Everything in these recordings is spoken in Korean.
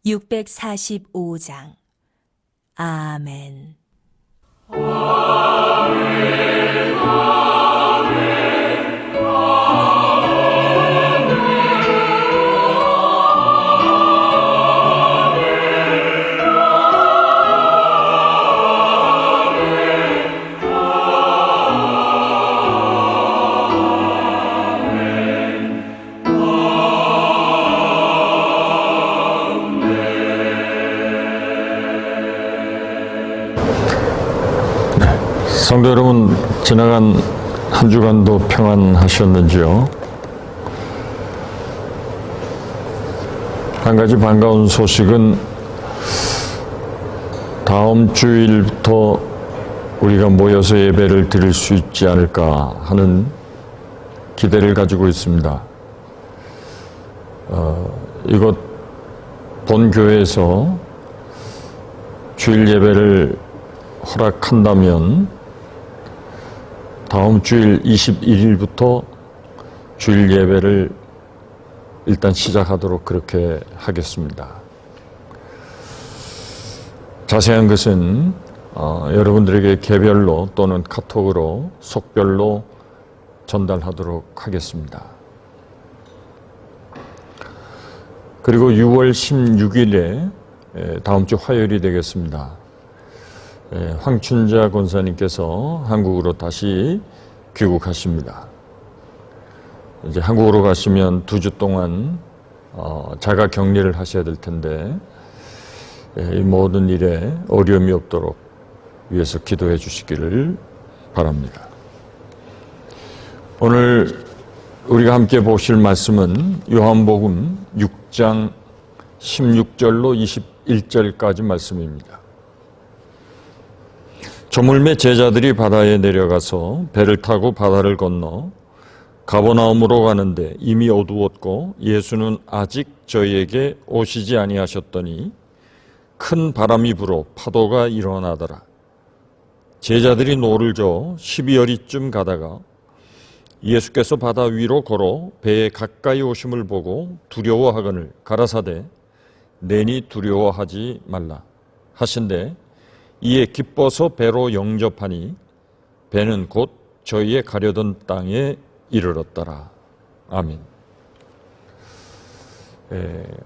645장. 아멘. 성도 여러분, 지나간 한 주간도 평안하셨는지요? 한 가지 반가운 소식은 다음 주일부터 우리가 모여서 예배를 드릴 수 있지 않을까 하는 기대를 가지고 있습니다. 이곳 본교회에서 주일 예배를 허락한다면 다음 주일 21일부터 주일 예배를 일단 시작하도록 그렇게 하겠습니다. 자세한 것은 여러분들에게 개별로 또는 카톡으로 속별로 전달하도록 하겠습니다. 그리고 6월 16일에 다음 주 화요일이 되겠습니다. 황춘자 권사님께서 한국으로 다시 귀국하십니다. 이제 한국으로 가시면 2주 동안 자가 격리를 하셔야 될 텐데 이 모든 일에 어려움이 없도록 위해서 기도해 주시기를 바랍니다. 오늘 우리가 함께 보실 말씀은 요한복음 6장 16절로 21절까지 말씀입니다. 저물매 제자들이 바다에 내려가서 배를 타고 바다를 건너 가버나움으로 가는데 이미 어두웠고 예수는 아직 저희에게 오시지 아니하셨더니 큰 바람이 불어 파도가 일어나더라. 제자들이 노를 저어 12여리쯤 가다가 예수께서 바다 위로 걸어 배에 가까이 오심을 보고 두려워하거늘 가라사대 내니 두려워하지 말라 하신대 이에 기뻐서 배로 영접하니 배는 곧 저희의 가려던 땅에 이르렀더라. 아멘.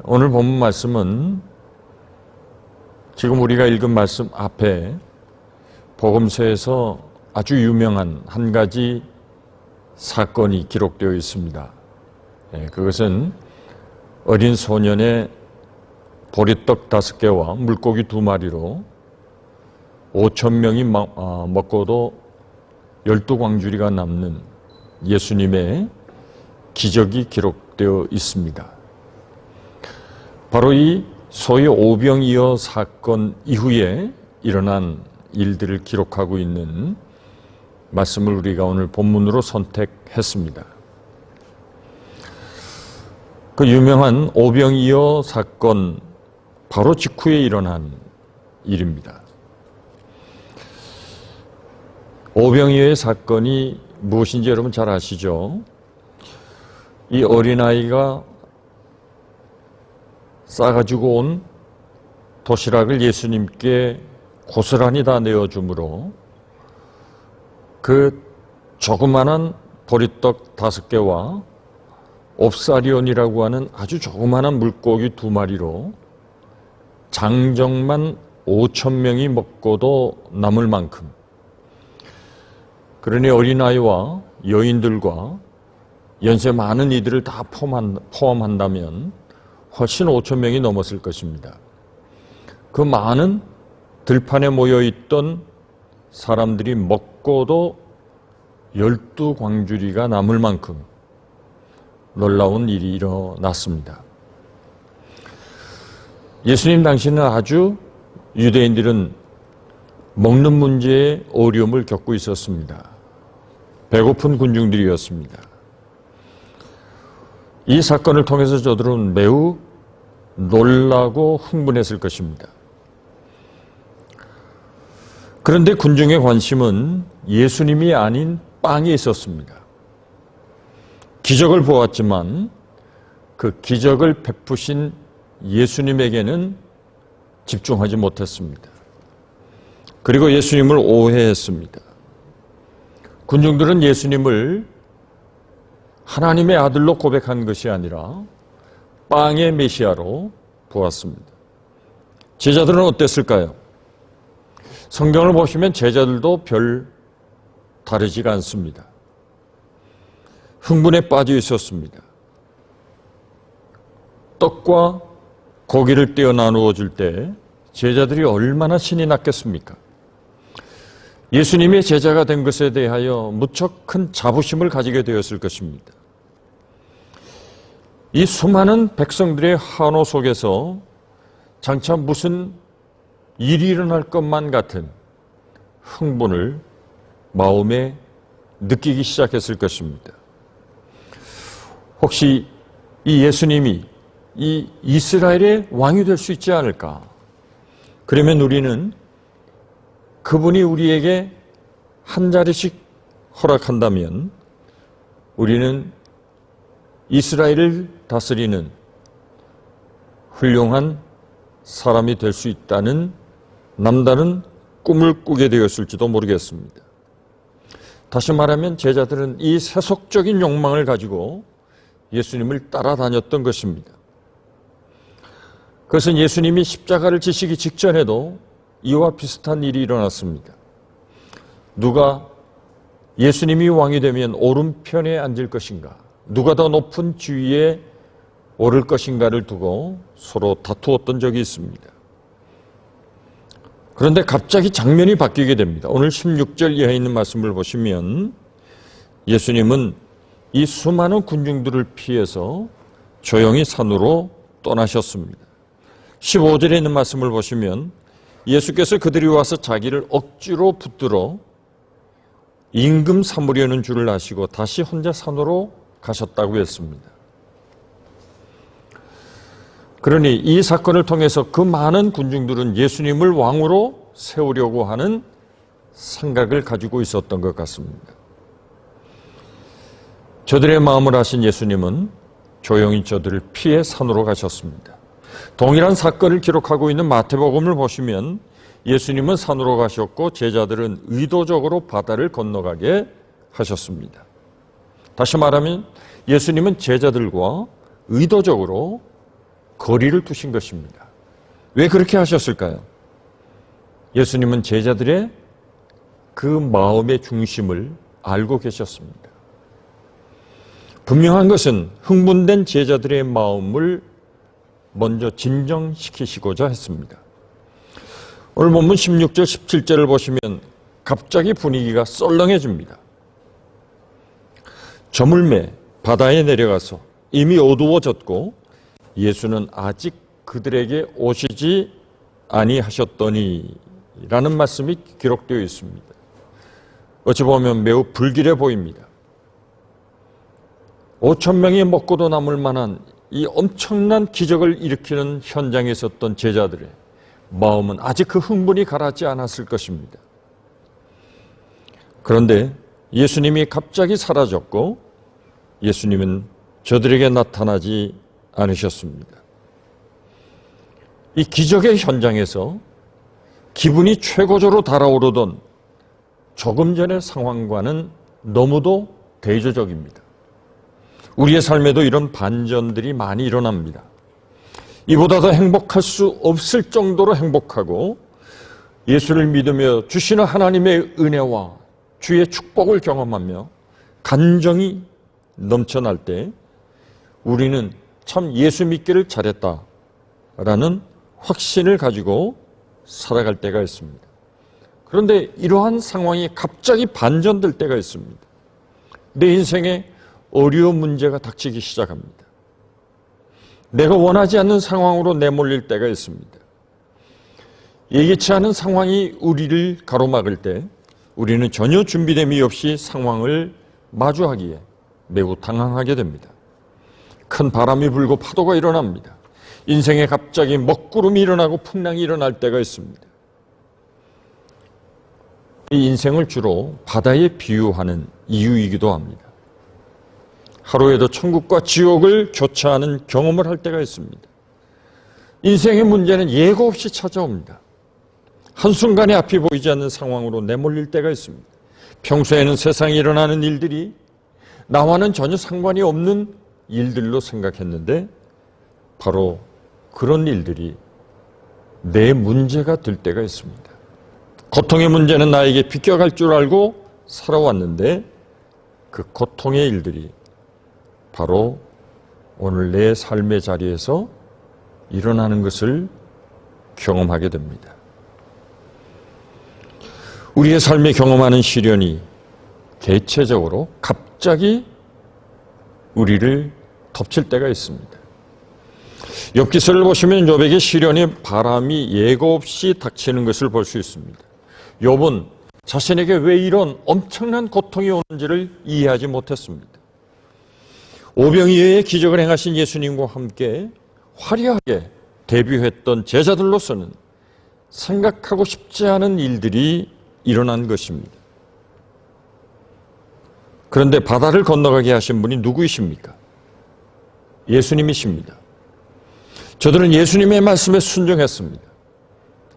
오늘 본문 말씀은 지금 우리가 읽은 말씀 앞에 복음서에서 아주 유명한 한 가지 사건이 기록되어 있습니다. 그것은 어린 소년의 보리떡 5개와 물고기 2마리로 5,000명이 먹고도 12광주리가 남는 예수님의 기적이 기록되어 있습니다. 바로 이 소위 오병이어 사건 이후에 일어난 일들을 기록하고 있는 말씀을 우리가 오늘 본문으로 선택했습니다. 그 유명한 오병이어 사건 바로 직후에 일어난 일입니다. 오병이어의 사건이 무엇인지 여러분 잘 아시죠? 이 어린아이가 싸가지고 온 도시락을 예수님께 고스란히 다 내어주므로 그 조그마한 보리떡 5개와 옵사리온이라고 하는 아주 조그마한 물고기 2마리로 장정만 5,000명이 먹고도 남을 만큼, 그러니 어린아이와 여인들과 연세 많은 이들을 다 포함한다면 훨씬 5,000명이 넘었을 것입니다. 그 많은 들판에 모여있던 사람들이 먹고도 12광주리가 남을 만큼 놀라운 일이 일어났습니다. 예수님 당시는 아주 유대인들은 먹는 문제에 어려움을 겪고 있었습니다. 배고픈 군중들이었습니다. 이 사건을 통해서 저들은 매우 놀라고 흥분했을 것입니다. 그런데 군중의 관심은 예수님이 아닌 빵에 있었습니다. 기적을 보았지만 그 기적을 베푸신 예수님에게는 집중하지 못했습니다. 그리고 예수님을 오해했습니다. 군중들은 예수님을 하나님의 아들로 고백한 것이 아니라 빵의 메시아로 보았습니다. 제자들은 어땠을까요? 성경을 보시면 제자들도 별 다르지가 않습니다. 흥분에 빠져 있었습니다. 떡과 고기를 떼어 나누어 줄 때 제자들이 얼마나 신이 났겠습니까? 예수님의 제자가 된 것에 대하여 무척 큰 자부심을 가지게 되었을 것입니다. 이 수많은 백성들의 환호 속에서 장차 무슨 일이 일어날 것만 같은 흥분을 마음에 느끼기 시작했을 것입니다. 혹시 이 예수님이 이 이스라엘의 왕이 될 수 있지 않을까? 그러면 우리는 그분이 우리에게 한 자리씩 허락한다면 우리는 이스라엘을 다스리는 훌륭한 사람이 될 수 있다는 남다른 꿈을 꾸게 되었을지도 모르겠습니다. 다시 말하면 제자들은 이 세속적인 욕망을 가지고 예수님을 따라다녔던 것입니다. 그것은 예수님이 십자가를 지시기 직전에도 이와 비슷한 일이 일어났습니다. 누가 예수님이 왕이 되면 오른편에 앉을 것인가, 누가 더 높은 지위에 오를 것인가를 두고 서로 다투었던 적이 있습니다. 그런데 갑자기 장면이 바뀌게 됩니다. 오늘 16절 이하에 있는 말씀을 보시면 예수님은 이 수많은 군중들을 피해서 조용히 산으로 떠나셨습니다. 15절에 있는 말씀을 보시면 예수께서 그들이 와서 자기를 억지로 붙들어 임금 삼으려는 줄을 아시고 다시 혼자 산으로 가셨다고 했습니다. 그러니 이 사건을 통해서 그 많은 군중들은 예수님을 왕으로 세우려고 하는 생각을 가지고 있었던 것 같습니다. 저들의 마음을 아신 예수님은 조용히 저들을 피해 산으로 가셨습니다. 동일한 사건을 기록하고 있는 마태복음을 보시면 예수님은 산으로 가셨고 제자들은 의도적으로 바다를 건너가게 하셨습니다. 다시 말하면 예수님은 제자들과 의도적으로 거리를 두신 것입니다. 왜 그렇게 하셨을까요? 예수님은 제자들의 그 마음의 중심을 알고 계셨습니다. 분명한 것은 흥분된 제자들의 마음을 먼저 진정시키시고자 했습니다. 오늘 본문 16절, 17절을 보시면 갑자기 분위기가 썰렁해집니다. 저물매 바다에 내려가서 이미 어두워졌고 예수는 아직 그들에게 오시지 아니하셨더니 라는 말씀이 기록되어 있습니다. 어찌 보면 매우 불길해 보입니다. 5,000명이 먹고도 남을 만한 이 엄청난 기적을 일으키는 현장에 있었던 제자들의 마음은 아직 그 흥분이 가라앉지 않았을 것입니다. 그런데 예수님이 갑자기 사라졌고 예수님은 저들에게 나타나지 않으셨습니다. 이 기적의 현장에서 기분이 최고조로 달아오르던 조금 전의 상황과는 너무도 대조적입니다. 우리의 삶에도 이런 반전들이 많이 일어납니다. 이보다 더 행복할 수 없을 정도로 행복하고 예수를 믿으며 주시는 하나님의 은혜와 주의 축복을 경험하며 간정이 넘쳐날 때 우리는 참 예수 믿기를 잘했다라는 확신을 가지고 살아갈 때가 있습니다. 그런데 이러한 상황이 갑자기 반전될 때가 있습니다. 내 인생에 어려운 문제가 닥치기 시작합니다. 내가 원하지 않는 상황으로 내몰릴 때가 있습니다. 예기치 않은 상황이 우리를 가로막을 때 우리는 전혀 준비됨이 없이 상황을 마주하기에 매우 당황하게 됩니다. 큰 바람이 불고 파도가 일어납니다. 인생에 갑자기 먹구름이 일어나고 풍랑이 일어날 때가 있습니다. 이 인생을 주로 바다에 비유하는 이유이기도 합니다. 하루에도 천국과 지옥을 교차하는 경험을 할 때가 있습니다. 인생의 문제는 예고 없이 찾아옵니다. 한순간에 앞이 보이지 않는 상황으로 내몰릴 때가 있습니다. 평소에는 세상에 일어나는 일들이 나와는 전혀 상관이 없는 일들로 생각했는데 바로 그런 일들이 내 문제가 될 때가 있습니다. 고통의 문제는 나에게 비껴갈 줄 알고 살아왔는데 그 고통의 일들이 바로 오늘 내 삶의 자리에서 일어나는 것을 경험하게 됩니다. 우리의 삶에 경험하는 시련이 대체적으로 갑자기 우리를 덮칠 때가 있습니다. 욥기서를 보시면 욥에게 시련의 바람이 예고 없이 닥치는 것을 볼 수 있습니다. 욥은 자신에게 왜 이런 엄청난 고통이 오는지를 이해하지 못했습니다. 오병이어의 기적을 행하신 예수님과 함께 화려하게 데뷔했던 제자들로서는 생각하고 싶지 않은 일들이 일어난 것입니다. 그런데 바다를 건너가게 하신 분이 누구이십니까? 예수님이십니다. 저들은 예수님의 말씀에 순종했습니다.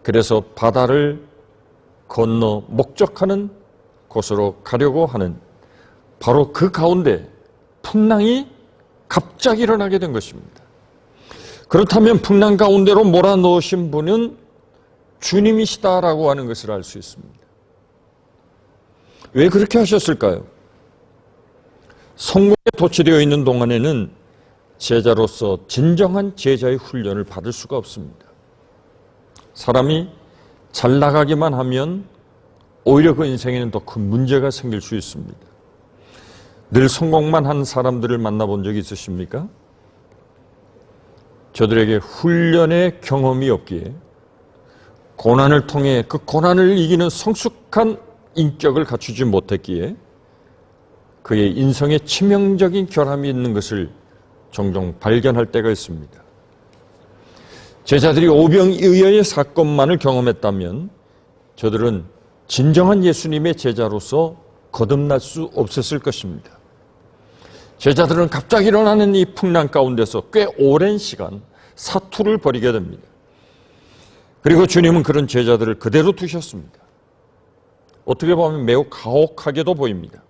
그래서 바다를 건너 목적하는 곳으로 가려고 하는 바로 그 가운데 풍랑이 갑자기 일어나게 된 것입니다. 그렇다면 풍랑 가운데로 몰아넣으신 분은 주님이시다라고 하는 것을 알 수 있습니다. 왜 그렇게 하셨을까요? 성공에 도취되어 있는 동안에는 제자로서 진정한 제자의 훈련을 받을 수가 없습니다. 사람이 잘 나가기만 하면 오히려 그 인생에는 더 큰 문제가 생길 수 있습니다. 늘 성공만 한 사람들을 만나본 적이 있으십니까? 저들에게 훈련의 경험이 없기에 고난을 통해 그 고난을 이기는 성숙한 인격을 갖추지 못했기에 그의 인성에 치명적인 결함이 있는 것을 종종 발견할 때가 있습니다. 제자들이 오병이어의 사건만을 경험했다면 저들은 진정한 예수님의 제자로서 거듭날 수 없었을 것입니다. 제자들은 갑자기 일어나는 이 풍랑 가운데서 꽤 오랜 시간 사투를 벌이게 됩니다. 그리고 주님은 그런 제자들을 그대로 두셨습니다. 어떻게 보면 매우 가혹하게도 보입니다.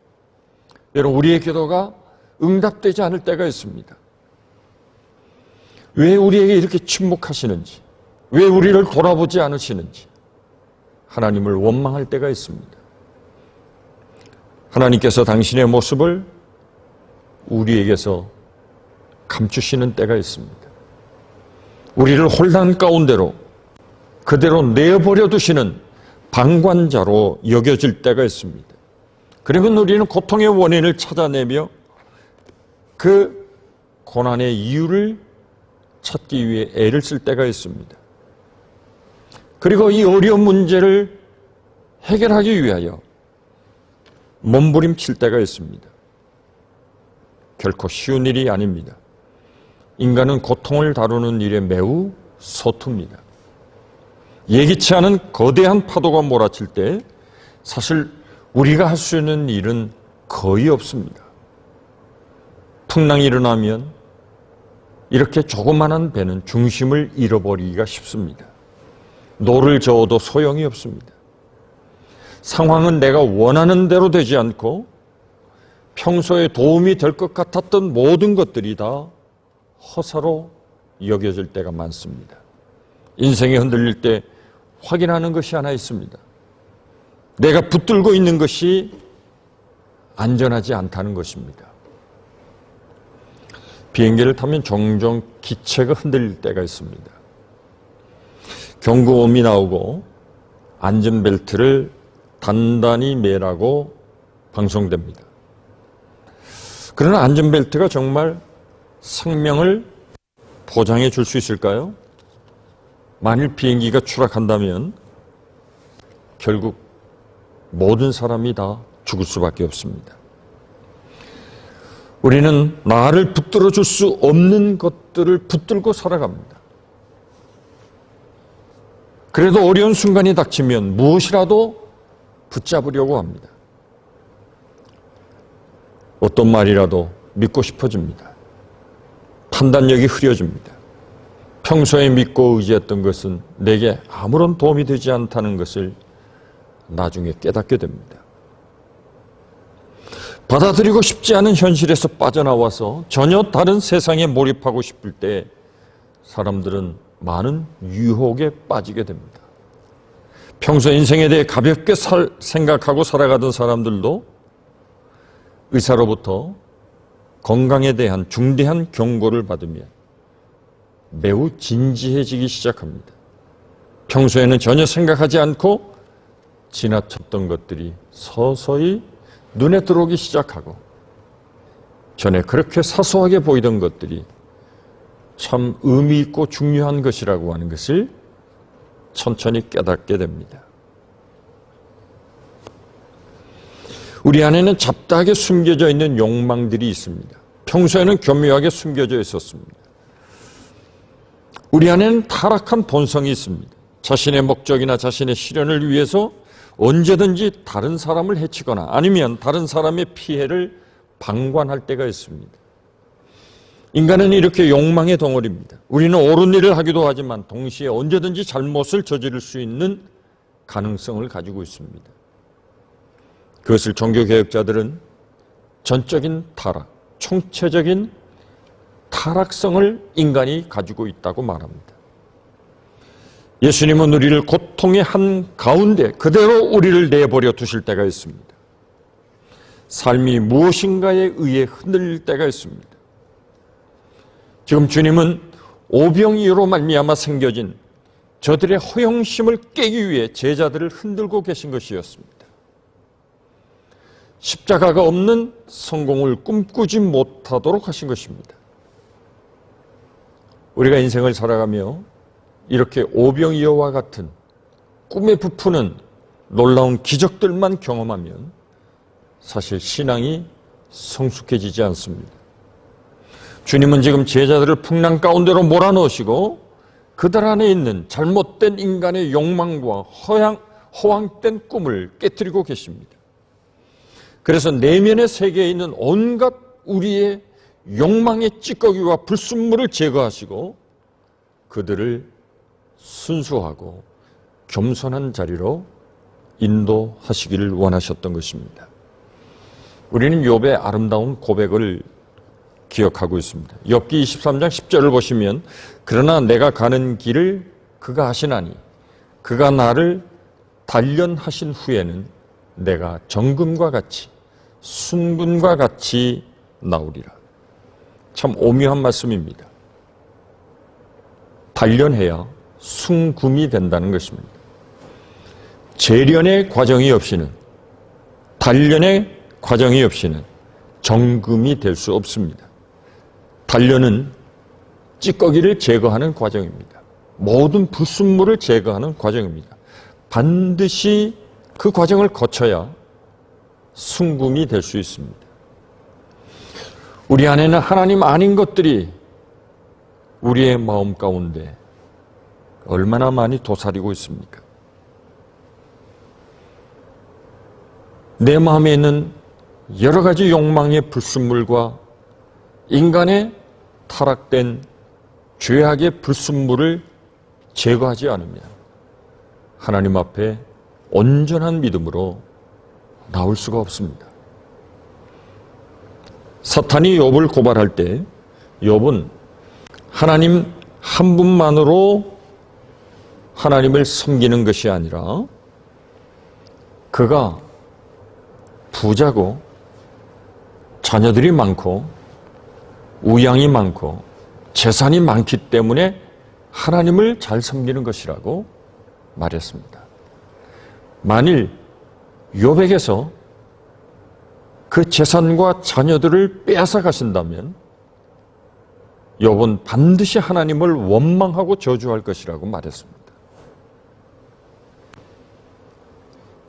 여러분, 우리의 기도가 응답되지 않을 때가 있습니다. 왜 우리에게 이렇게 침묵하시는지, 왜 우리를 돌아보지 않으시는지 하나님을 원망할 때가 있습니다. 하나님께서 당신의 모습을 우리에게서 감추시는 때가 있습니다. 우리를 혼란 가운데로 그대로 내버려 두시는 방관자로 여겨질 때가 있습니다. 그러면 우리는 고통의 원인을 찾아내며 그 고난의 이유를 찾기 위해 애를 쓸 때가 있습니다. 그리고 이 어려운 문제를 해결하기 위하여 몸부림칠 때가 있습니다. 결코 쉬운 일이 아닙니다. 인간은 고통을 다루는 일에 매우 서툽니다. 예기치 않은 거대한 파도가 몰아칠 때 사실 우리가 할 수 있는 일은 거의 없습니다. 풍랑이 일어나면 이렇게 조그마한 배는 중심을 잃어버리기가 쉽습니다. 노를 저어도 소용이 없습니다. 상황은 내가 원하는 대로 되지 않고 평소에 도움이 될 것 같았던 모든 것들이 다 허사로 여겨질 때가 많습니다. 인생이 흔들릴 때 확인하는 것이 하나 있습니다. 내가 붙들고 있는 것이 안전하지 않다는 것입니다. 비행기를 타면 종종 기체가 흔들릴 때가 있습니다. 경고음이 나오고 안전벨트를 단단히 매라고 방송됩니다. 그러나 안전벨트가 정말 생명을 보장해 줄 수 있을까요? 만일 비행기가 추락한다면 결국 모든 사람이 다 죽을 수밖에 없습니다. 우리는 나를 붙들어 줄 수 없는 것들을 붙들고 살아갑니다. 그래도 어려운 순간이 닥치면 무엇이라도 붙잡으려고 합니다. 어떤 말이라도 믿고 싶어집니다. 판단력이 흐려집니다. 평소에 믿고 의지했던 것은 내게 아무런 도움이 되지 않다는 것을 나중에 깨닫게 됩니다. 받아들이고 싶지 않은 현실에서 빠져나와서 전혀 다른 세상에 몰입하고 싶을 때 사람들은 많은 유혹에 빠지게 됩니다. 평소 인생에 대해 가볍게 생각하고 살아가던 사람들도 의사로부터 건강에 대한 중대한 경고를 받으면 매우 진지해지기 시작합니다. 평소에는 전혀 생각하지 않고 지나쳤던 것들이 서서히 눈에 들어오기 시작하고 전에 그렇게 사소하게 보이던 것들이 참 의미 있고 중요한 것이라고 하는 것을 천천히 깨닫게 됩니다. 우리 안에는 잡다하게 숨겨져 있는 욕망들이 있습니다. 평소에는 교묘하게 숨겨져 있었습니다. 우리 안에는 타락한 본성이 있습니다. 자신의 목적이나 자신의 실현을 위해서 언제든지 다른 사람을 해치거나 아니면 다른 사람의 피해를 방관할 때가 있습니다. 인간은 이렇게 욕망의 덩어리입니다. 우리는 옳은 일을 하기도 하지만 동시에 언제든지 잘못을 저지를 수 있는 가능성을 가지고 있습니다. 그것을 종교개혁자들은 전적인 타락, 총체적인 타락성을 인간이 가지고 있다고 말합니다. 예수님은 우리를 고통의 한가운데 그대로 우리를 내버려 두실 때가 있습니다. 삶이 무엇인가에 의해 흔들릴 때가 있습니다. 지금 주님은 오병이어로 말미암아 생겨진 저들의 허영심을 깨기 위해 제자들을 흔들고 계신 것이었습니다. 십자가가 없는 성공을 꿈꾸지 못하도록 하신 것입니다. 우리가 인생을 살아가며 이렇게 오병이어와 같은 꿈에 부푸는 놀라운 기적들만 경험하면 사실 신앙이 성숙해지지 않습니다. 주님은 지금 제자들을 풍랑 가운데로 몰아넣으시고 그들 안에 있는 잘못된 인간의 욕망과 허황된 꿈을 깨뜨리고 계십니다. 그래서 내면의 세계에 있는 온갖 우리의 욕망의 찌꺼기와 불순물을 제거하시고 그들을 순수하고 겸손한 자리로 인도하시기를 원하셨던 것입니다. 우리는 욥의 아름다운 고백을 기억하고 있습니다. 욥기 23장 10절을 보시면 그러나 내가 가는 길을 그가 아시나니 그가 나를 단련하신 후에는 내가 정금과 같이 순금과 같이 나오리라. 참 오묘한 말씀입니다. 단련해야 순금이 된다는 것입니다. 재련의 과정이 없이는 단련의 과정이 없이는 정금이 될 수 없습니다. 단련은 찌꺼기를 제거하는 과정입니다. 모든 불순물을 제거하는 과정입니다. 반드시 그 과정을 거쳐야 순금이 될 수 있습니다. 우리 안에는 하나님 아닌 것들이 우리의 마음 가운데 얼마나 많이 도사리고 있습니까? 내 마음에 있는 여러 가지 욕망의 불순물과 인간의 타락된 죄악의 불순물을 제거하지 않으면 하나님 앞에 온전한 믿음으로 나올 수가 없습니다. 사탄이 욥을 고발할 때 욥은 하나님 한 분만으로 하나님을 섬기는 것이 아니라 그가 부자고 자녀들이 많고 우양이 많고 재산이 많기 때문에 하나님을 잘 섬기는 것이라고 말했습니다. 만일 욥에게서 그 재산과 자녀들을 빼앗아 가신다면 욥은 반드시 하나님을 원망하고 저주할 것이라고 말했습니다.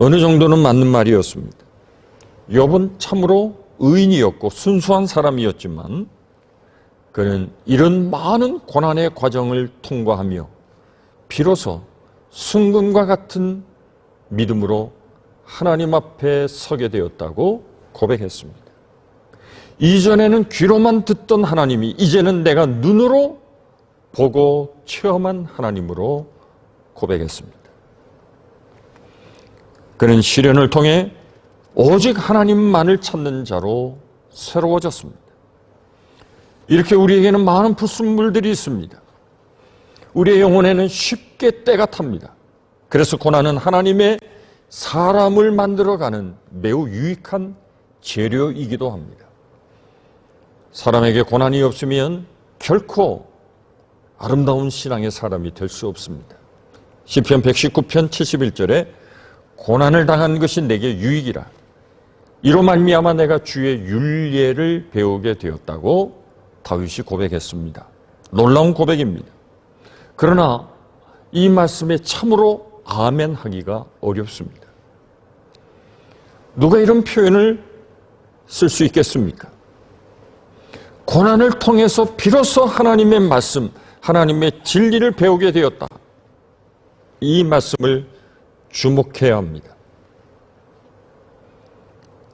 어느 정도는 맞는 말이었습니다. 욥은 참으로 의인이었고 순수한 사람이었지만 그는 이런 많은 고난의 과정을 통과하며 비로소 순금과 같은 믿음으로 하나님 앞에 서게 되었다고 고백했습니다. 이전에는 귀로만 듣던 하나님이 이제는 내가 눈으로 보고 체험한 하나님으로 고백했습니다. 그는 시련을 통해 오직 하나님만을 찾는 자로 새로워졌습니다. 이렇게 우리에게는 많은 불순물들이 있습니다. 우리의 영혼에는 쉽게 때가 탑니다. 그래서 고난은 하나님의 사람을 만들어가는 매우 유익한 재료이기도 합니다. 사람에게 고난이 없으면 결코 아름다운 신앙의 사람이 될 수 없습니다. 시편 119편 71절에 고난을 당한 것이 내게 유익이라. 이로 말미암아 내가 주의 율례를 배우게 되었다고 다윗이 고백했습니다. 놀라운 고백입니다. 그러나 이 말씀에 참으로 아멘하기가 어렵습니다. 누가 이런 표현을 쓸 수 있겠습니까? 고난을 통해서 비로소 하나님의 말씀, 하나님의 진리를 배우게 되었다. 이 말씀을 주목해야 합니다.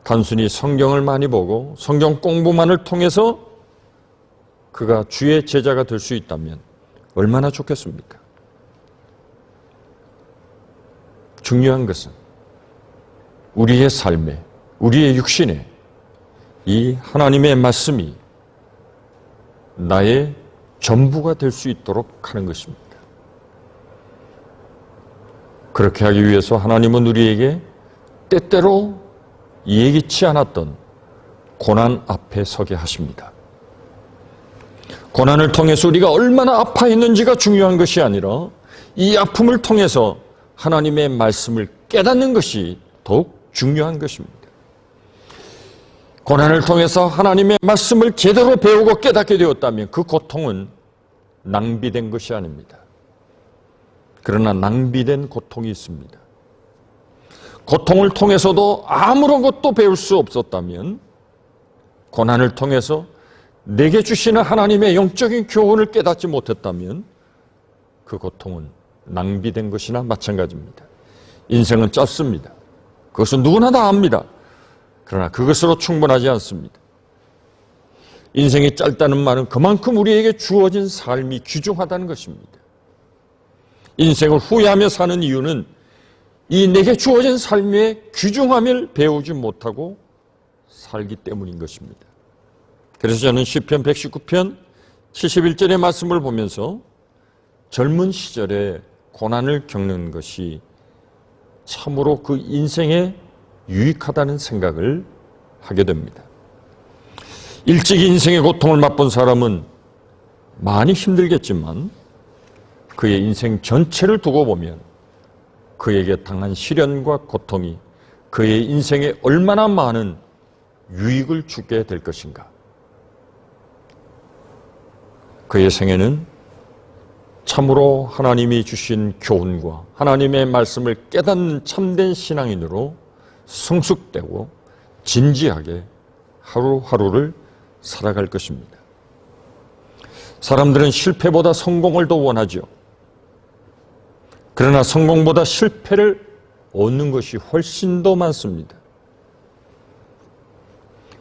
단순히 성경을 많이 보고 성경 공부만을 통해서 그가 주의 제자가 될 수 있다면 얼마나 좋겠습니까? 중요한 것은 우리의 삶에, 우리의 육신에 이 하나님의 말씀이 나의 전부가 될 수 있도록 하는 것입니다. 그렇게 하기 위해서 하나님은 우리에게 때때로 예기치 않았던 고난 앞에 서게 하십니다. 고난을 통해서 우리가 얼마나 아파했는지가 중요한 것이 아니라 이 아픔을 통해서 하나님의 말씀을 깨닫는 것이 더욱 중요한 것입니다. 고난을 통해서 하나님의 말씀을 제대로 배우고 깨닫게 되었다면 그 고통은 낭비된 것이 아닙니다. 그러나 낭비된 고통이 있습니다. 고통을 통해서도 아무런 것도 배울 수 없었다면, 고난을 통해서 내게 주시는 하나님의 영적인 교훈을 깨닫지 못했다면 그 고통은 낭비된 것이나 마찬가지입니다. 인생은 짧습니다. 그것은 누구나 다 압니다. 그러나 그것으로 충분하지 않습니다. 인생이 짧다는 말은 그만큼 우리에게 주어진 삶이 귀중하다는 것입니다. 인생을 후회하며 사는 이유는 이 내게 주어진 삶의 귀중함을 배우지 못하고 살기 때문인 것입니다. 그래서 저는 시편 119편 71절의 말씀을 보면서 젊은 시절에 고난을 겪는 것이 참으로 그 인생에 유익하다는 생각을 하게 됩니다. 일찍 인생의 고통을 맛본 사람은 많이 힘들겠지만 그의 인생 전체를 두고 보면 그에게 당한 시련과 고통이 그의 인생에 얼마나 많은 유익을 주게 될 것인가. 그의 생애는 참으로 하나님이 주신 교훈과 하나님의 말씀을 깨닫는 참된 신앙인으로 성숙되고 진지하게 하루하루를 살아갈 것입니다. 사람들은 실패보다 성공을 더 원하죠. 그러나 성공보다 실패를 얻는 것이 훨씬 더 많습니다.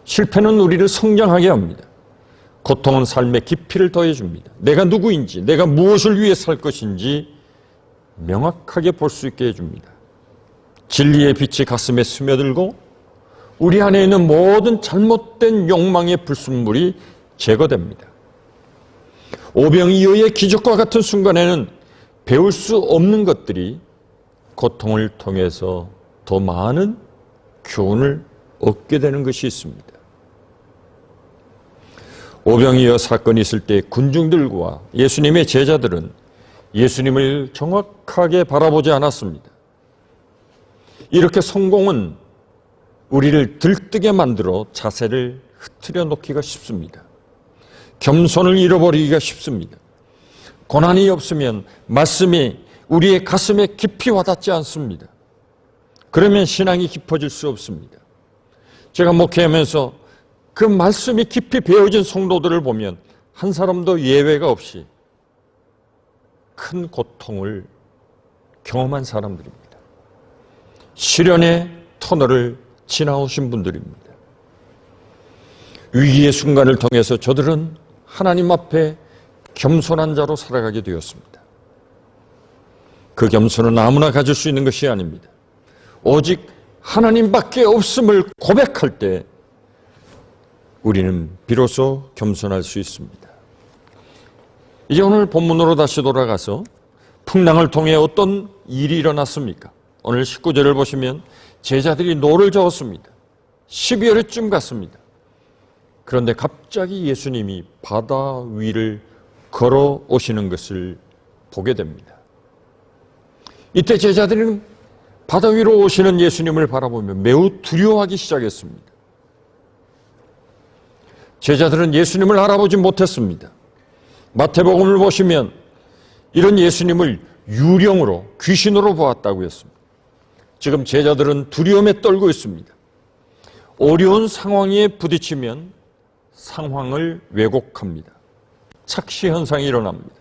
실패는 우리를 성장하게 합니다. 고통은 삶의 깊이를 더해줍니다. 내가 누구인지, 내가 무엇을 위해 살 것인지 명확하게 볼 수 있게 해줍니다. 진리의 빛이 가슴에 스며들고 우리 안에 있는 모든 잘못된 욕망의 불순물이 제거됩니다. 오병이어의 기적과 같은 순간에는 배울 수 없는 것들이 고통을 통해서 더 많은 교훈을 얻게 되는 것이 있습니다. 오병이어 사건이 있을 때 군중들과 예수님의 제자들은 예수님을 정확하게 바라보지 않았습니다. 이렇게 성공은 우리를 들뜨게 만들어 자세를 흐트려 놓기가 쉽습니다. 겸손을 잃어버리기가 쉽습니다. 고난이 없으면 말씀이 우리의 가슴에 깊이 와닿지 않습니다. 그러면 신앙이 깊어질 수 없습니다. 제가 목회하면서 그 말씀이 깊이 배어진 성도들을 보면 한 사람도 예외가 없이 큰 고통을 경험한 사람들입니다. 시련의 터널을 지나오신 분들입니다. 위기의 순간을 통해서 저들은 하나님 앞에 겸손한 자로 살아가게 되었습니다. 그 겸손은 아무나 가질 수 있는 것이 아닙니다. 오직 하나님밖에 없음을 고백할 때 우리는 비로소 겸손할 수 있습니다. 이제 오늘 본문으로 다시 돌아가서 풍랑을 통해 어떤 일이 일어났습니까? 오늘 19절을 보시면 제자들이 노를 저었습니다. 12월쯤 갔습니다. 그런데 갑자기 예수님이 바다 위를 걸어오시는 것을 보게 됩니다. 이때 제자들은 바다 위로 오시는 예수님을 바라보며 매우 두려워하기 시작했습니다. 제자들은 예수님을 알아보지 못했습니다. 마태복음을 보시면 이런 예수님을 유령으로, 귀신으로 보았다고 했습니다. 지금 제자들은 두려움에 떨고 있습니다. 어려운 상황에 부딪히면 상황을 왜곡합니다. 착시 현상이 일어납니다.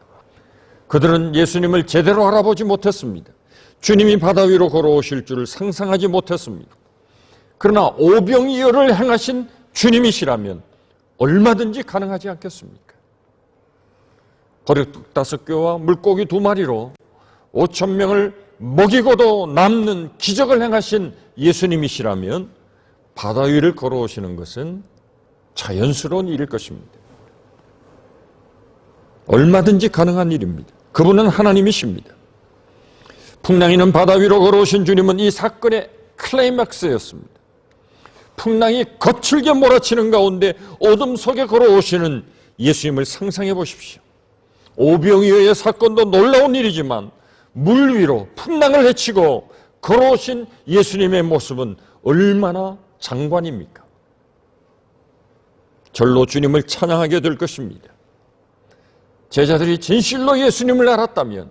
그들은 예수님을 제대로 알아보지 못했습니다. 주님이 바다 위로 걸어오실 줄을 상상하지 못했습니다. 그러나 오병이어를 행하신 주님이시라면 얼마든지 가능하지 않겠습니까? 버릇 5개와 물고기 2마리로 5,000명을 먹이고도 남는 기적을 행하신 예수님이시라면 바다 위를 걸어오시는 것은 자연스러운 일일 것입니다. 얼마든지 가능한 일입니다. 그분은 하나님이십니다. 풍랑이는 바다 위로 걸어오신 주님은 이 사건의 클라이맥스였습니다. 풍랑이 거칠게 몰아치는 가운데 어둠 속에 걸어오시는 예수님을 상상해 보십시오. 오병이어의 사건도 놀라운 일이지만 물 위로 풍랑을 헤치고 걸어오신 예수님의 모습은 얼마나 장관입니까? 절로 주님을 찬양하게 될 것입니다. 제자들이 진실로 예수님을 알았다면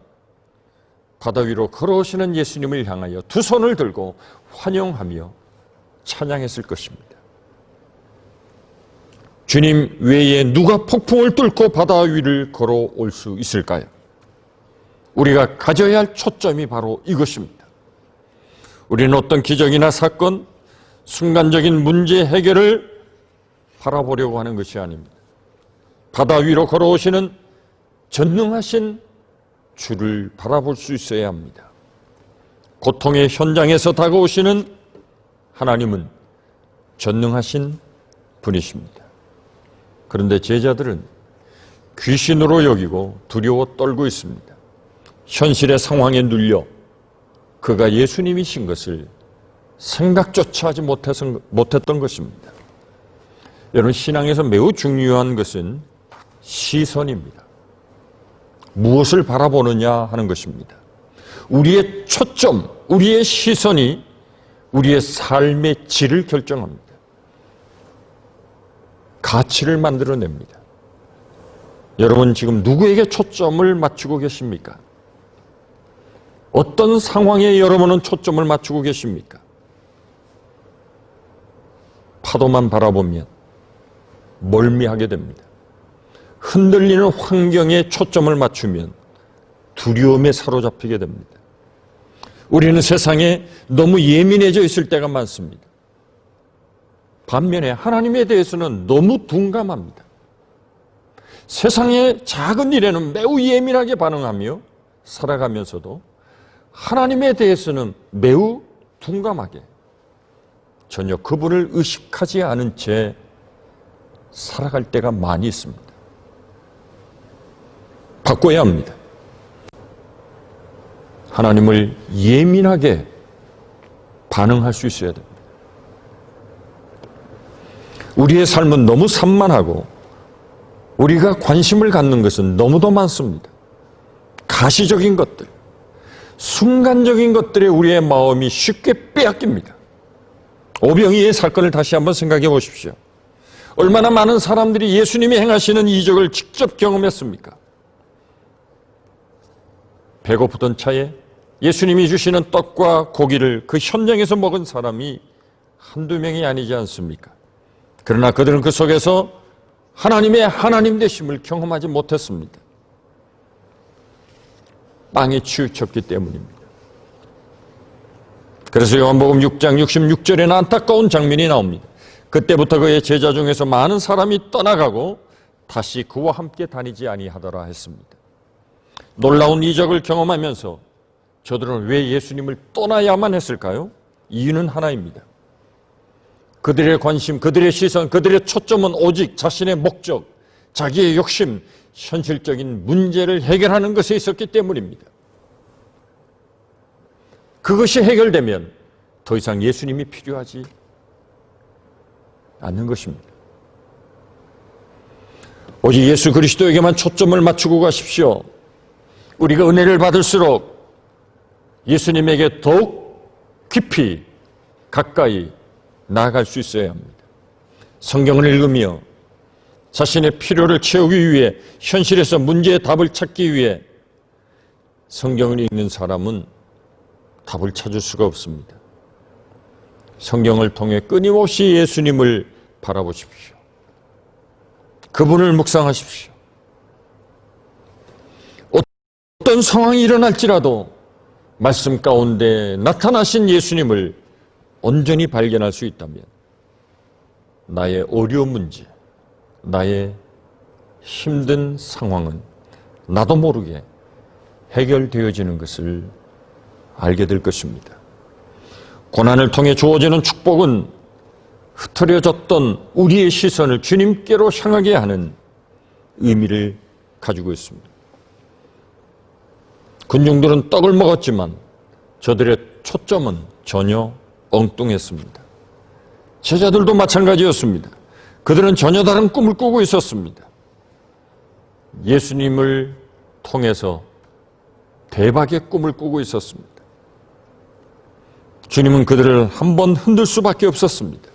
바다 위로 걸어오시는 예수님을 향하여 두 손을 들고 환영하며 찬양했을 것입니다. 주님 외에 누가 폭풍을 뚫고 바다 위를 걸어올 수 있을까요? 우리가 가져야 할 초점이 바로 이것입니다. 우리는 어떤 기적이나 사건, 순간적인 문제 해결을 바라보려고 하는 것이 아닙니다. 바다 위로 걸어오시는 전능하신 주를 바라볼 수 있어야 합니다. 고통의 현장에서 다가오시는 하나님은 전능하신 분이십니다. 그런데 제자들은 귀신으로 여기고 두려워 떨고 있습니다. 현실의 상황에 눌려 그가 예수님이신 것을 생각조차 하지 못했던 것입니다. 여러분, 신앙에서 매우 중요한 것은 시선입니다. 무엇을 바라보느냐 하는 것입니다. 우리의 초점, 우리의 시선이 우리의 삶의 질을 결정합니다. 가치를 만들어냅니다. 여러분, 지금 누구에게 초점을 맞추고 계십니까? 어떤 상황에 여러분은 초점을 맞추고 계십니까? 파도만 바라보면 멀미하게 됩니다. 흔들리는 환경에 초점을 맞추면 두려움에 사로잡히게 됩니다. 우리는 세상에 너무 예민해져 있을 때가 많습니다. 반면에 하나님에 대해서는 너무 둔감합니다. 세상의 작은 일에는 매우 예민하게 반응하며 살아가면서도 하나님에 대해서는 매우 둔감하게 전혀 그분을 의식하지 않은 채 살아갈 때가 많이 있습니다. 바꿔야 합니다. 하나님을 예민하게 반응할 수 있어야 됩니다. 우리의 삶은 너무 산만하고 우리가 관심을 갖는 것은 너무도 많습니다. 가시적인 것들, 순간적인 것들에 우리의 마음이 쉽게 빼앗깁니다. 오병이어의 사건을 다시 한번 생각해 보십시오. 얼마나 많은 사람들이 예수님이 행하시는 이적을 직접 경험했습니까? 배고프던 차에 예수님이 주시는 떡과 고기를 그 현장에서 먹은 사람이 한두 명이 아니지 않습니까? 그러나 그들은 그 속에서 하나님의 하나님 되심을 경험하지 못했습니다. 빵에 치우쳤기 때문입니다. 그래서 요한복음 6장 66절에는 안타까운 장면이 나옵니다. 그때부터 그의 제자 중에서 많은 사람이 떠나가고 다시 그와 함께 다니지 아니하더라 했습니다. 놀라운 이적을 경험하면서 저들은 왜 예수님을 떠나야만 했을까요? 이유는 하나입니다. 그들의 관심, 그들의 시선, 그들의 초점은 오직 자신의 목적, 자기의 욕심, 현실적인 문제를 해결하는 것에 있었기 때문입니다. 그것이 해결되면 더 이상 예수님이 필요하지 않는 것입니다. 오직 예수 그리스도에게만 초점을 맞추고 가십시오. 우리가 은혜를 받을수록 예수님에게 더욱 깊이 가까이 나아갈 수 있어야 합니다. 성경을 읽으며 자신의 필요를 채우기 위해, 현실에서 문제의 답을 찾기 위해 성경을 읽는 사람은 답을 찾을 수가 없습니다. 성경을 통해 끊임없이 예수님을 바라보십시오. 그분을 묵상하십시오. 어떤 상황이 일어날지라도 말씀 가운데 나타나신 예수님을 온전히 발견할 수 있다면 나의 어려운 문제, 나의 힘든 상황은 나도 모르게 해결되어지는 것을 알게 될 것입니다. 고난을 통해 주어지는 축복은 흐트러졌던 우리의 시선을 주님께로 향하게 하는 의미를 가지고 있습니다. 군중들은 떡을 먹었지만 저들의 초점은 전혀 엉뚱했습니다. 제자들도 마찬가지였습니다. 그들은 전혀 다른 꿈을 꾸고 있었습니다. 예수님을 통해서 대박의 꿈을 꾸고 있었습니다. 주님은 그들을 한번 흔들 수밖에 없었습니다.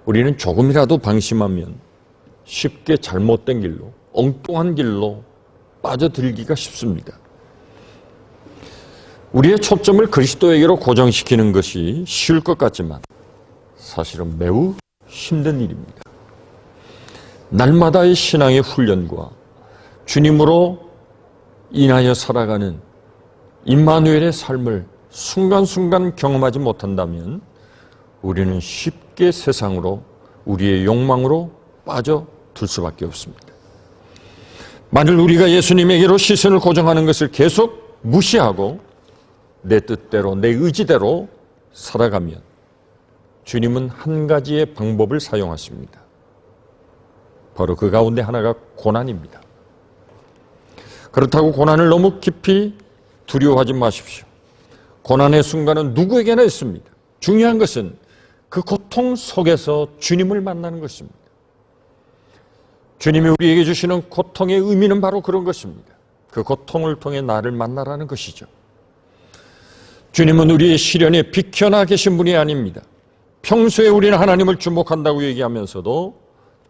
우리는 조금이라도 방심하면 쉽게 잘못된 길로, 엉뚱한 길로 빠져들기가 쉽습니다. 우리의 초점을 그리스도에게로 고정시키는 것이 쉬울 것 같지만 사실은 매우 힘든 일입니다. 날마다의 신앙의 훈련과 주님으로 인하여 살아가는 임마누엘의 삶을 순간순간 경험하지 못한다면 우리는 쉽게 세상으로, 우리의 욕망으로 빠져들 수밖에 없습니다. 만일 우리가 예수님에게로 시선을 고정하는 것을 계속 무시하고 내 뜻대로, 내 의지대로 살아가면 주님은 한 가지의 방법을 사용하십니다. 바로 그 가운데 하나가 고난입니다. 그렇다고 고난을 너무 깊이 두려워하지 마십시오. 고난의 순간은 누구에게나 있습니다. 중요한 것은 그 고통 속에서 주님을 만나는 것입니다. 주님이 우리에게 주시는 고통의 의미는 바로 그런 것입니다. 그 고통을 통해 나를 만나라는 것이죠. 주님은 우리의 시련에 비켜나 계신 분이 아닙니다. 평소에 우리는 하나님을 주목한다고 얘기하면서도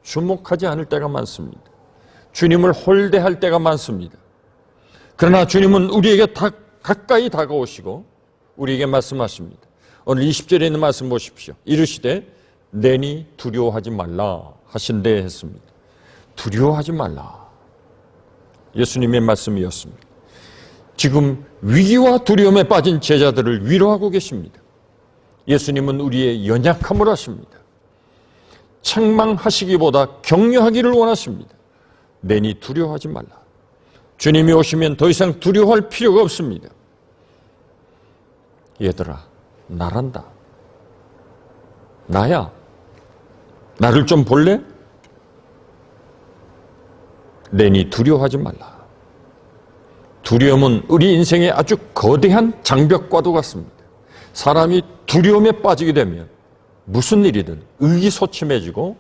주목하지 않을 때가 많습니다. 주님을 홀대할 때가 많습니다. 그러나 주님은 우리에게 가까이 다가오시고 우리에게 말씀하십니다. 오늘 20절에 있는 말씀 보십시오. 이르시되 내니 두려워하지 말라 하신대 했습니다. 두려워하지 말라. 예수님의 말씀이었습니다. 지금 위기와 두려움에 빠진 제자들을 위로하고 계십니다. 예수님은 우리의 연약함을 아십니다. 책망하시기보다 격려하기를 원하십니다. 내니 두려워하지 말라. 주님이 오시면 더 이상 두려워할 필요가 없습니다. 얘들아, 나란다. 나야. 나를 좀 볼래? 내니 두려워하지 말라. 두려움은 우리 인생의 아주 거대한 장벽과도 같습니다. 사람이 두려움에 빠지게 되면 무슨 일이든 의기소침해지고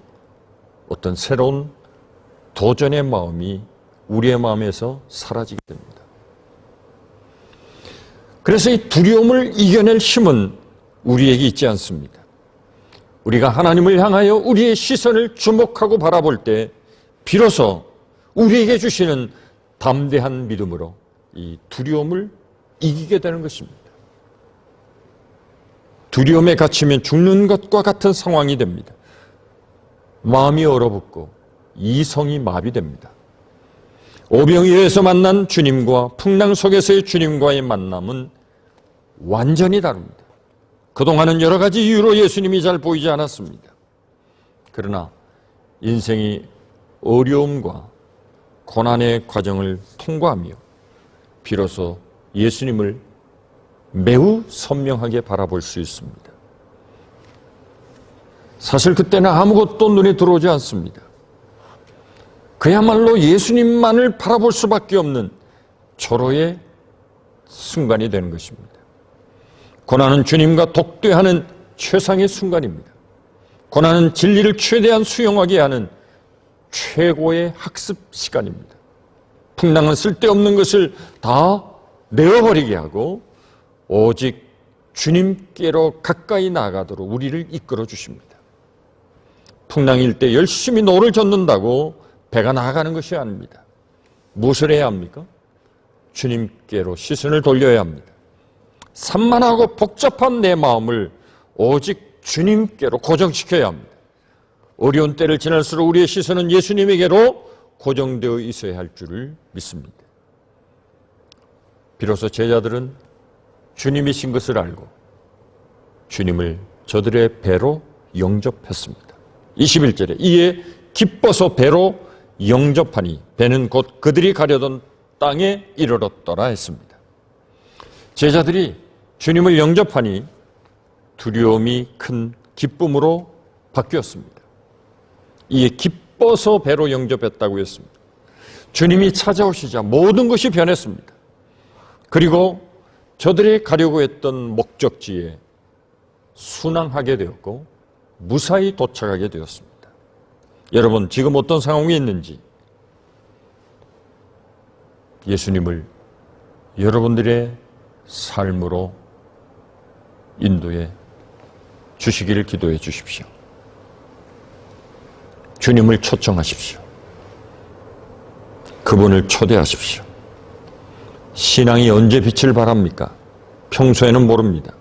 어떤 새로운 도전의 마음이 우리의 마음에서 사라지게 됩니다. 그래서 이 두려움을 이겨낼 힘은 우리에게 있지 않습니다. 우리가 하나님을 향하여 우리의 시선을 주목하고 바라볼 때 비로소 우리에게 주시는 담대한 믿음으로 이 두려움을 이기게 되는 것입니다. 두려움에 갇히면 죽는 것과 같은 상황이 됩니다. 마음이 얼어붙고 이성이 마비됩니다. 오병이어에서 만난 주님과 풍랑 속에서의 주님과의 만남은 완전히 다릅니다. 그동안은 여러 가지 이유로 예수님이 잘 보이지 않았습니다. 그러나 인생이 어려움과 고난의 과정을 통과하며 비로소 예수님을 매우 선명하게 바라볼 수 있습니다. 사실 그때는 아무것도 눈에 들어오지 않습니다. 그야말로 예수님만을 바라볼 수밖에 없는 절호의 순간이 되는 것입니다. 고난은 주님과 독대하는 최상의 순간입니다. 고난은 진리를 최대한 수용하게 하는 최고의 학습 시간입니다. 풍랑은 쓸데없는 것을 다 내어버리게 하고 오직 주님께로 가까이 나아가도록 우리를 이끌어 주십니다. 풍랑일 때 열심히 노를 젓는다고 배가 나아가는 것이 아닙니다. 무엇을 해야 합니까? 주님께로 시선을 돌려야 합니다. 산만하고 복잡한 내 마음을 오직 주님께로 고정시켜야 합니다. 어려운 때를 지날수록 우리의 시선은 예수님에게로 고정되어 있어야 할 줄을 믿습니다. 비로소 제자들은 주님이신 것을 알고 주님을 저들의 배로 영접했습니다. 21절에 이에 기뻐서 배로 영접하니 배는 곧 그들이 가려던 땅에 이르렀더라 했습니다. 제자들이 주님을 영접하니 두려움이 큰 기쁨으로 바뀌었습니다. 이에 기뻐서 배로 영접했다고 했습니다. 주님이 찾아오시자 모든 것이 변했습니다. 그리고 저들이 가려고 했던 목적지에 순항하게 되었고 무사히 도착하게 되었습니다. 여러분, 지금 어떤 상황이 있는지 예수님을 여러분들의 삶으로 인도해 주시기를 기도해 주십시오. 주님을 초청하십시오. 그분을 초대하십시오. 신앙이 언제 빛을 발합니까? 평소에는 모릅니다.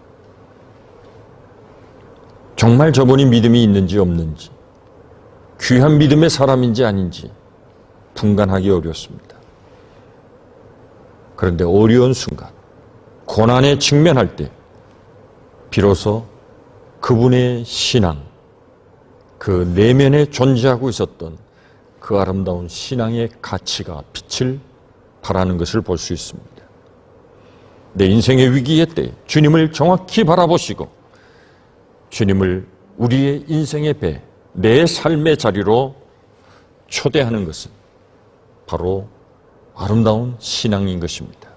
정말 저분이 믿음이 있는지 없는지, 귀한 믿음의 사람인지 아닌지 분간하기 어렵습니다. 그런데 어려운 순간, 고난에 직면할 때 비로소 그분의 신앙, 그 내면에 존재하고 있었던 그 아름다운 신앙의 가치가 빛을 발하는 것을 볼 수 있습니다. 내 인생의 위기의 때 주님을 정확히 바라보시고 주님을 우리의 인생의 배, 내 삶의 자리로 초대하는 것은 바로 아름다운 신앙인 것입니다.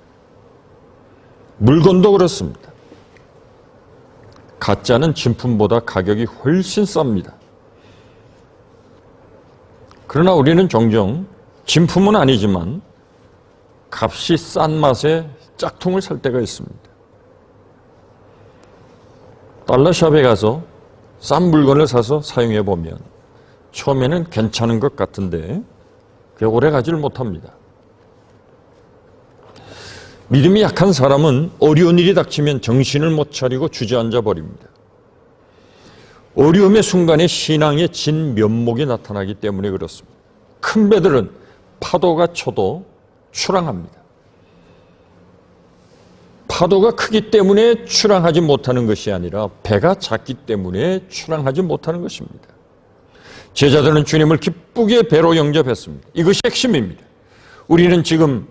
물건도 그렇습니다. 가짜는 진품보다 가격이 훨씬 쌉니다. 그러나 우리는 종종 진품은 아니지만 값이 싼 맛에 짝퉁을 살 때가 있습니다. 달러샵에 가서 싼 물건을 사서 사용해 보면 처음에는 괜찮은 것 같은데 그게 오래 가지를 못합니다. 믿음이 약한 사람은 어려운 일이 닥치면 정신을 못 차리고 주저앉아 버립니다. 어려움의 순간에 신앙의 진면목이 나타나기 때문에 그렇습니다. 큰 배들은 파도가 쳐도 출항합니다. 파도가 크기 때문에 출항하지 못하는 것이 아니라 배가 작기 때문에 출항하지 못하는 것입니다. 제자들은 주님을 기쁘게 배로 영접했습니다. 이것이 핵심입니다. 우리는 지금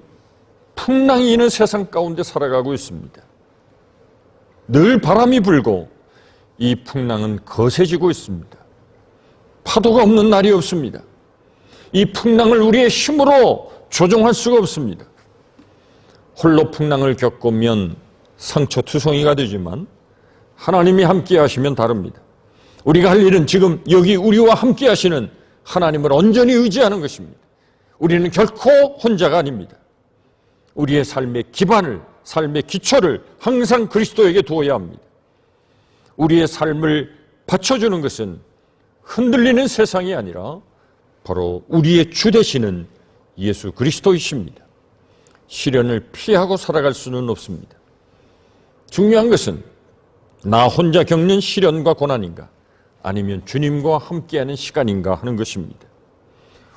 풍랑이 있는 세상 가운데 살아가고 있습니다. 늘 바람이 불고 이 풍랑은 거세지고 있습니다. 파도가 없는 날이 없습니다. 이 풍랑을 우리의 힘으로 조종할 수가 없습니다. 홀로 풍랑을 겪으면 상처투성이가 되지만 하나님이 함께 하시면 다릅니다. 우리가 할 일은 지금 여기 우리와 함께 하시는 하나님을 온전히 의지하는 것입니다. 우리는 결코 혼자가 아닙니다. 우리의 삶의 기반을, 삶의 기초를 항상 그리스도에게 두어야 합니다. 우리의 삶을 받쳐주는 것은 흔들리는 세상이 아니라 바로 우리의 주 되시는 예수 그리스도이십니다. 시련을 피하고 살아갈 수는 없습니다. 중요한 것은 나 혼자 겪는 시련과 고난인가 아니면 주님과 함께하는 시간인가 하는 것입니다.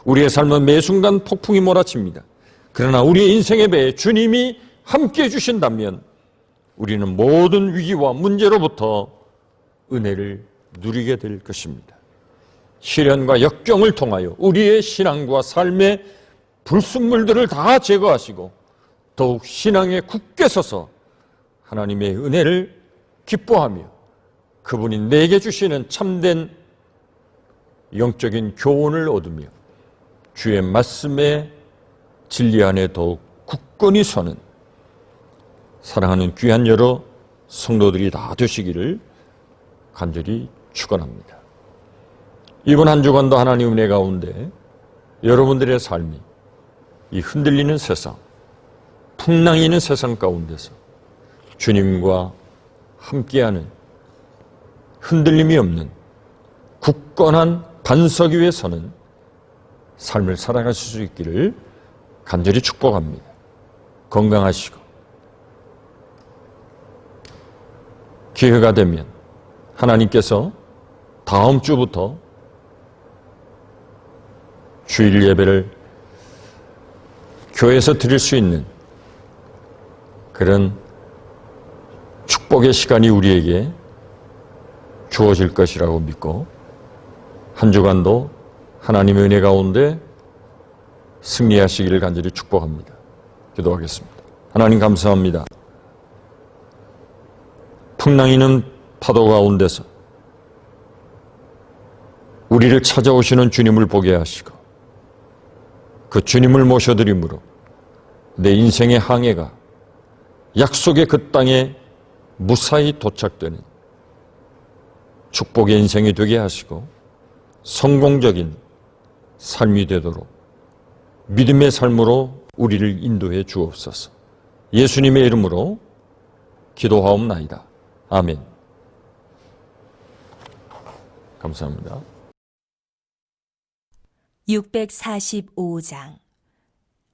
우리의 삶은 매 순간 폭풍이 몰아칩니다. 그러나 우리의 인생의 배에 주님이 함께해 주신다면 우리는 모든 위기와 문제로부터 은혜를 누리게 될 것입니다. 시련과 역경을 통하여 우리의 신앙과 삶의 불순물들을 다 제거하시고 더욱 신앙에 굳게 서서 하나님의 은혜를 기뻐하며 그분이 내게 주시는 참된 영적인 교훈을 얻으며 주의 말씀의 진리 안에 더욱 굳건히 서는 사랑하는 귀한 여러 성도들이 다 되시기를 간절히 축원합니다. 이번 한 주간도 하나님 은혜 가운데 여러분들의 삶이 이 흔들리는 세상, 풍랑이는 세상 가운데서 주님과 함께하는 흔들림이 없는 굳건한 반석 위에 서는 삶을 살아가실 수 있기를 간절히 축복합니다. 건강하시고 기회가 되면 하나님께서 다음 주부터 주일 예배를 교회에서 드릴 수 있는 그런 축복의 시간이 우리에게 주어질 것이라고 믿고 한 주간도 하나님의 은혜 가운데 승리하시기를 간절히 축복합니다. 기도하겠습니다. 하나님 감사합니다. 풍랑이는 파도 가운데서 우리를 찾아오시는 주님을 보게 하시고 그 주님을 모셔드림으로 내 인생의 항해가 약속의 그 땅에 무사히 도착되는 축복의 인생이 되게 하시고 성공적인 삶이 되도록 믿음의 삶으로 우리를 인도해 주옵소서. 예수님의 이름으로 기도하옵나이다. 아멘. 감사합니다. 645장.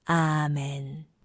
아멘.